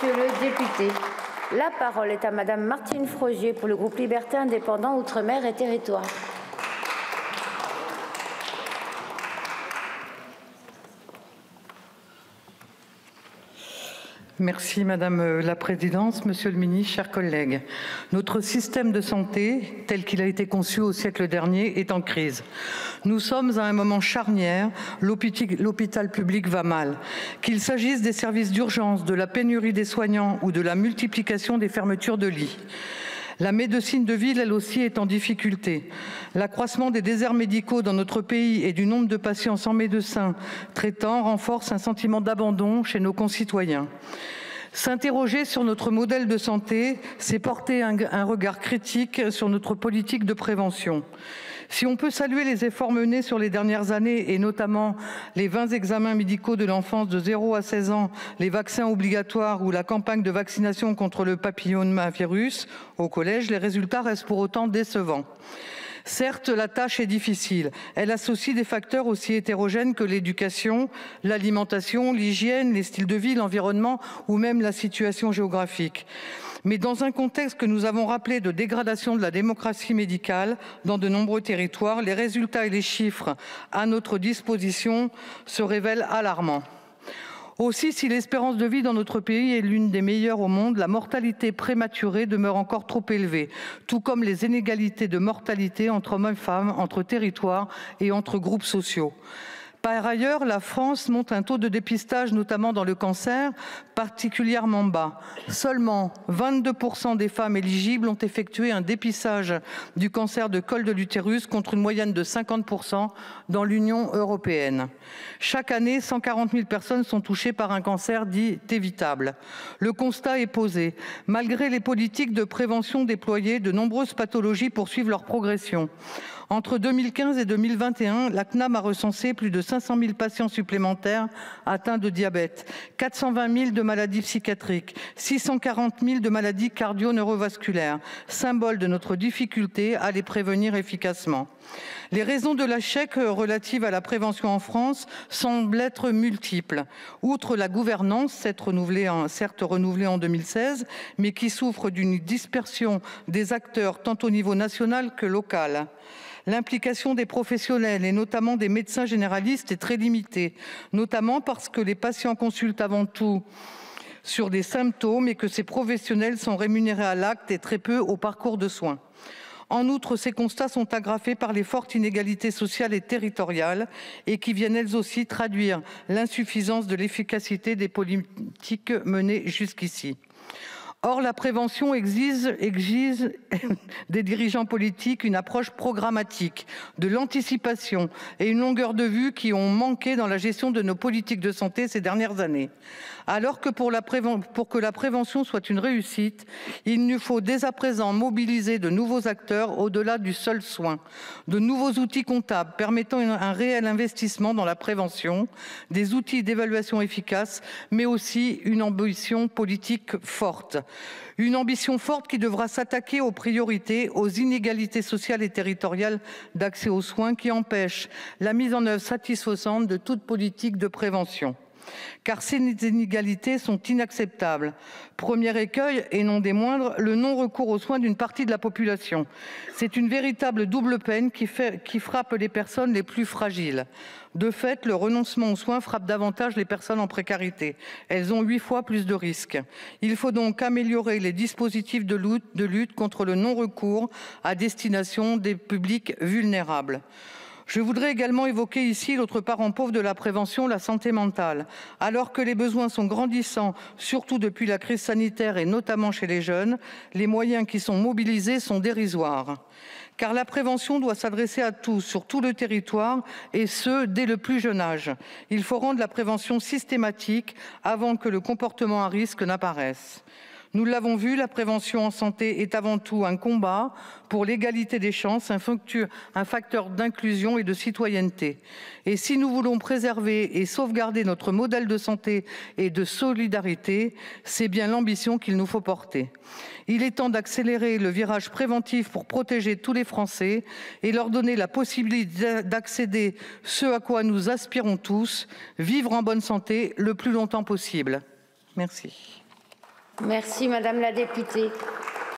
Monsieur le député. La parole est à Madame Martine Frogier pour le groupe Liberté Indépendant Outre-mer et Territoires. Merci Madame la Présidente, Monsieur le Ministre, chers collègues. Notre système de santé, tel qu'il a été conçu au siècle dernier, est en crise. Nous sommes à un moment charnière, l'hôpital public va mal. Qu'il s'agisse des services d'urgence, de la pénurie des soignants ou de la multiplication des fermetures de lits. La médecine de ville, elle aussi, est en difficulté. L'accroissement des déserts médicaux dans notre pays et du nombre de patients sans médecin traitant renforce un sentiment d'abandon chez nos concitoyens. S'interroger sur notre modèle de santé, c'est porter un regard critique sur notre politique de prévention. Si on peut saluer les efforts menés sur les dernières années et notamment les 20 examens médicaux de l'enfance de 0 à 16 ans, les vaccins obligatoires ou la campagne de vaccination contre le papillomavirus au collège, les résultats restent pour autant décevants. Certes, la tâche est difficile. Elle associe des facteurs aussi hétérogènes que l'éducation, l'alimentation, l'hygiène, les styles de vie, l'environnement ou même la situation géographique. Mais dans un contexte que nous avons rappelé de dégradation de la démocratie médicale dans de nombreux territoires, les résultats et les chiffres à notre disposition se révèlent alarmants. Aussi, si l'espérance de vie dans notre pays est l'une des meilleures au monde, la mortalité prématurée demeure encore trop élevée, tout comme les inégalités de mortalité entre hommes et femmes, entre territoires et entre groupes sociaux. Par ailleurs, la France montre un taux de dépistage, notamment dans le cancer, particulièrement bas. Seulement 22% des femmes éligibles ont effectué un dépistage du cancer de col de l'utérus contre une moyenne de 50% dans l'Union européenne. Chaque année, 140 000 personnes sont touchées par un cancer dit évitable. Le constat est posé. Malgré les politiques de prévention déployées, de nombreuses pathologies poursuivent leur progression. Entre 2015 et 2021, la CNAM a recensé plus de 500 000 patients supplémentaires atteints de diabète, 420 000 de maladies psychiatriques, 640 000 de maladies cardio-neurovasculaires, symbole de notre difficulté à les prévenir efficacement. Les raisons de l'échec relatives à la prévention en France semblent être multiples. Outre la gouvernance, certes renouvelée en 2016, mais qui souffre d'une dispersion des acteurs tant au niveau national que local. L'implication des professionnels et notamment des médecins généralistes est très limitée, notamment parce que les patients consultent avant tout sur des symptômes et que ces professionnels sont rémunérés à l'acte et très peu au parcours de soins. En outre, ces constats sont aggravés par les fortes inégalités sociales et territoriales et qui viennent elles aussi traduire l'insuffisance de l'efficacité des politiques menées jusqu'ici. Or, la prévention exige des dirigeants politiques une approche programmatique, de l'anticipation et une longueur de vue qui ont manqué dans la gestion de nos politiques de santé ces dernières années. Alors que pour que la prévention soit une réussite, il nous faut dès à présent mobiliser de nouveaux acteurs au-delà du seul soin, de nouveaux outils comptables permettant un réel investissement dans la prévention, des outils d'évaluation efficaces, mais aussi une ambition politique forte. Une ambition forte qui devra s'attaquer aux priorités, aux inégalités sociales et territoriales d'accès aux soins qui empêchent la mise en œuvre satisfaisante de toute politique de prévention. Car ces inégalités sont inacceptables. Premier écueil, et non des moindres, le non-recours aux soins d'une partie de la population. C'est une véritable double peine qui frappe les personnes les plus fragiles. De fait, le renoncement aux soins frappe davantage les personnes en précarité. Elles ont 8 fois plus de risques. Il faut donc améliorer les dispositifs de lutte contre le non-recours à destination des publics vulnérables. Je voudrais également évoquer ici l'autre parent pauvre de la prévention, la santé mentale. Alors que les besoins sont grandissants, surtout depuis la crise sanitaire et notamment chez les jeunes, les moyens qui sont mobilisés sont dérisoires. Car la prévention doit s'adresser à tous, sur tout le territoire, et ce, dès le plus jeune âge. Il faut rendre la prévention systématique avant que le comportement à risque n'apparaisse. Nous l'avons vu, la prévention en santé est avant tout un combat pour l'égalité des chances, un facteur d'inclusion et de citoyenneté. Et si nous voulons préserver et sauvegarder notre modèle de santé et de solidarité, c'est bien l'ambition qu'il nous faut porter. Il est temps d'accélérer le virage préventif pour protéger tous les Français et leur donner la possibilité d'accéder à ce à quoi nous aspirons tous, vivre en bonne santé le plus longtemps possible. Merci. Merci, Madame la députée.